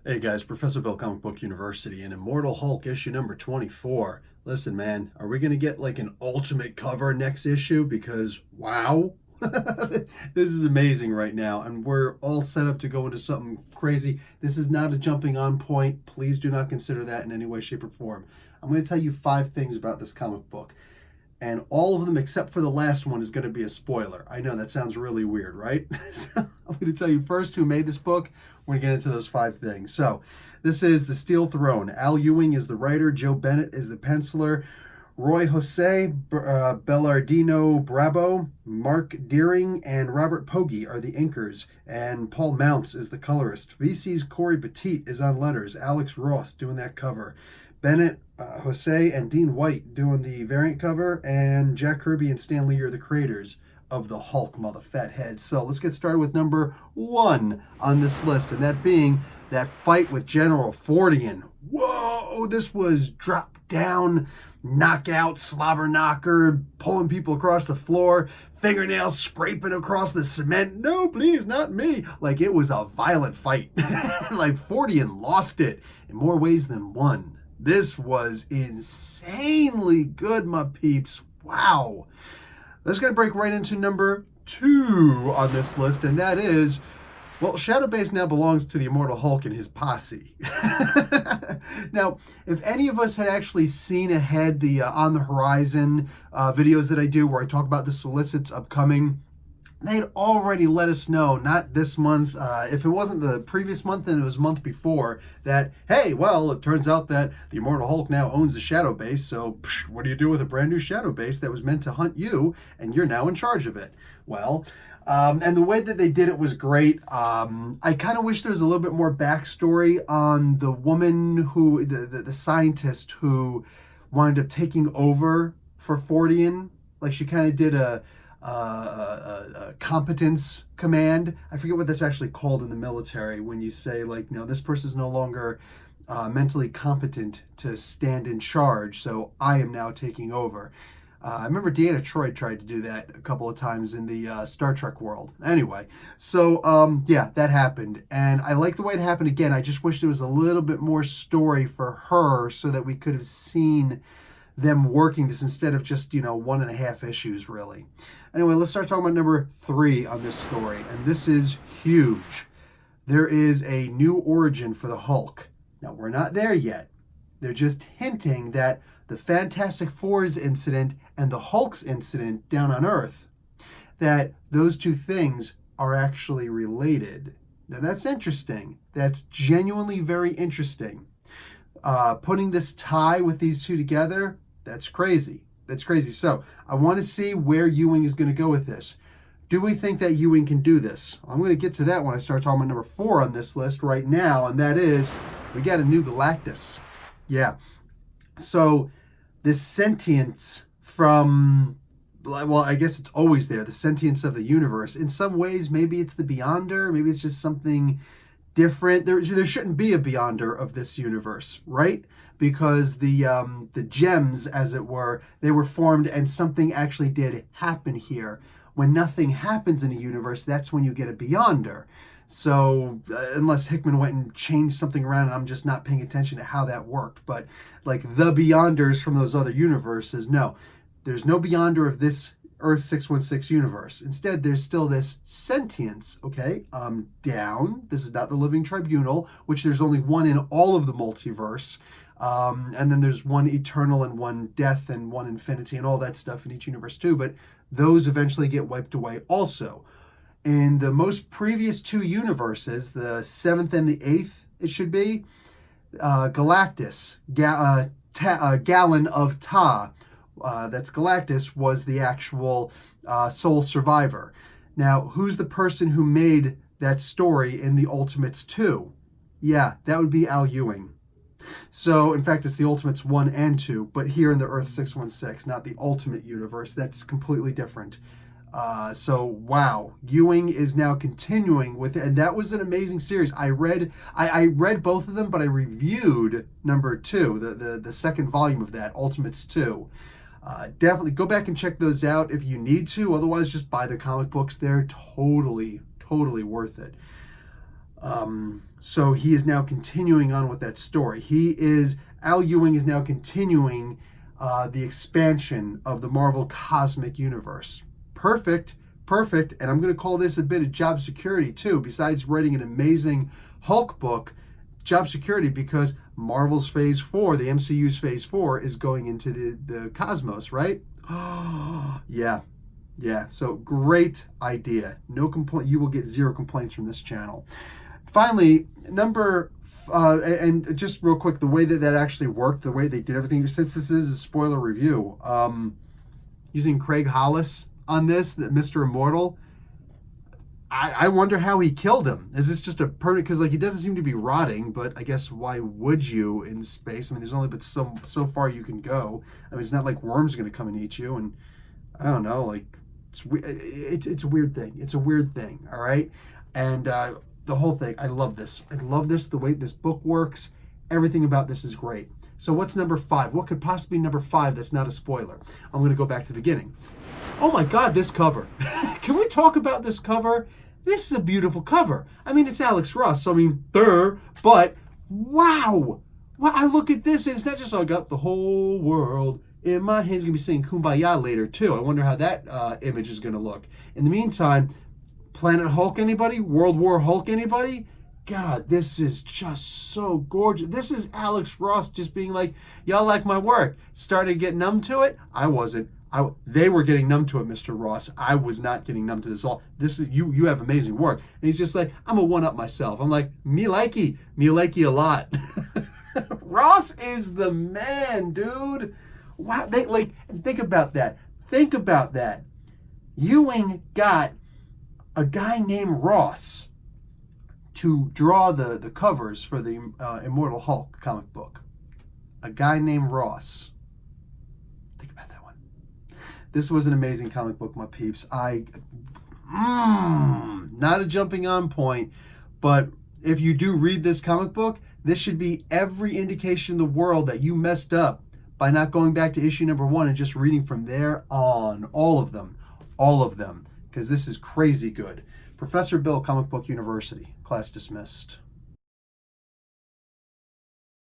Hey guys, Professor Bill, Comic Book University, and Immortal Hulk issue number 24. Listen, man, are we going to get like an ultimate cover next issue? Because wow, this is amazing right now, and we're all set up to go into something crazy. This is not a jumping on point. Please do not consider that in any way, shape, or form. I'm going to tell you 5 things about this comic book, and all of them except for the last one is going to be a spoiler. I know that sounds really weird, right? So I'm going to tell you first who made this book. We're going to get into those 5 things. So this is The Steel Throne. Al Ewing is the writer. Joe Bennett is the penciler. Roy Jose Bellardino Bravo, Mark Deering, and Robert Pogge are the inkers, and Paul Mounts is the colorist. VC's Corey Petit is on letters. Alex Ross doing that cover. Bennett, Jose, and Dean White doing the variant cover, and Jack Kirby and Stan Lee are the creators of the Hulk, mother fat head. So let's get started with number 1 on this list, and that being that fight with General Fordian. Whoa, this was drop down, knockout, slobber knocker, pulling people across the floor, fingernails scraping across the cement. No, please, not me. Like, it was a violent fight. Like, Fordian lost it in more ways than one. This was insanely good, my peeps. Wow. Let's get a break right into number 2 on this list, and that is, well, Shadowbase now belongs to the Immortal Hulk and his posse. Now, if any of us had actually seen ahead the On the Horizon videos that I do where I talk about the solicits upcoming, they'd already let us know, not this month, if it wasn't the previous month, then it was a month before, that, hey, well, it turns out that the Immortal Hulk now owns the Shadow Base, so what do you do with a brand new Shadow Base that was meant to hunt you, and you're now in charge of it? Well, and the way that they did it was great. I kind of wish there was a little bit more backstory on the woman who, the scientist who wound up taking over for Fordian. Like, she kind of did a competence command. I forget what that's actually called in the military when you say, like, no, this person's no longer mentally competent to stand in charge, so I am now taking over. I remember Deanna Troi tried to do that a couple of times in the Star Trek world. Anyway, so yeah, that happened. And I like the way it happened again. I just wish there was a little bit more story for her so that we could have seen them working this instead of just, 1.5 issues, really. Anyway, let's start talking about number 3 on this story. And this is huge. There is a new origin for the Hulk. Now, we're not there yet. They're just hinting that the Fantastic Four's incident and the Hulk's incident down on Earth, that those 2 things are actually related. Now, that's interesting. That's genuinely very interesting. Putting this tie with these 2 together, that's crazy. That's crazy. So I want to see where Ewing is going to go with this. Do we think that Ewing can do this? I'm going to get to that when I start talking about number 4 on this list right now, and that is, we got a new Galactus. Yeah. So this sentience from, well, I guess it's always there, the sentience of the universe. In some ways, maybe it's the Beyonder, maybe it's just something different. There shouldn't be a Beyonder of this universe, right? Because the gems, as it were, they were formed and something actually did happen here. When nothing happens in a universe, that's when you get a Beyonder. So unless Hickman went and changed something around and I'm just not paying attention to how that worked. But like the Beyonders from those other universes, no. There's no Beyonder of this Earth 616 universe. Instead, there's still this sentience, okay? Down. This is not the Living Tribunal, which there's only one in all of the multiverse. And then there's one eternal and one death and one infinity and all that stuff in each universe too. But those eventually get wiped away also. In the most previous 2 universes, the 7th and the 8th, it should be, Galactus, Gallon of Ta, that's Galactus, was the actual sole survivor. Now, who's the person who made that story in the Ultimates 2? Yeah, that would be Al Ewing. So, in fact, it's the Ultimates 1 and 2, but here in the Earth 616, not the Ultimate Universe. That's completely different. So wow, Ewing is now continuing with it, and that was an amazing series. I read both of them, but I reviewed number 2, the second volume of that, Ultimates 2. Definitely go back and check those out if you need to. Otherwise, just buy the comic books. They're totally worth it. So he is now continuing on with that story. Al Ewing is now continuing the expansion of the Marvel Cosmic Universe. Perfect, perfect. And I'm going to call this a bit of job security too, besides writing an amazing Hulk book, job security, because Marvel's Phase 4, the MCU's Phase 4, is going into the cosmos, right? Yeah. Yeah, so great idea. No complaint. You will get 0 complaints from this channel. Finally, and just real quick, the way that actually worked, the way they did everything, since this is a spoiler review, using Craig Hollis on this, that Mr. Immortal, I wonder how he killed him. Is this just a permanent, because like he doesn't seem to be rotting, but I guess why would you in space? I mean, there's only but so far you can go. I mean, it's not like worms are going to come and eat you, and I don't know, like, it's a weird thing. It's a weird thing, all right? And the whole thing, I love this. I love this, the way this book works. Everything about this is great. So what's number 5? What could possibly be number 5 that's not a spoiler? I'm going to go back to the beginning. Oh my God, this cover. Can we talk about this cover? This is a beautiful cover. I mean, it's Alex Ross, so I mean, but wow. Well, I look at this, and it's not just, I got the whole world in my hands. Going to be singing Kumbaya later, too. I wonder how that image is going to look. In the meantime, Planet Hulk, anybody? World War Hulk, anybody? God, this is just so gorgeous. This is Alex Ross just being like, y'all like my work. Started to get numb to it. I wasn't. They were getting numb to it, Mr. Ross. I was not getting numb to this at all. This is you have amazing work. And he's just like, I'm a one-up myself. I'm like, me likey a lot. Ross is the man, dude. Wow, think about that. Think about that. Ewing got a guy named Ross to draw the covers for the Immortal Hulk comic book. A guy named Ross. Think about that one. This was an amazing comic book, my peeps. Not a jumping on point, but if you do read this comic book, this should be every indication in the world that you messed up by not going back to issue number 1 and just reading from there on. All of them, because this is crazy good. Professor Bill, Comic Book University. Class dismissed.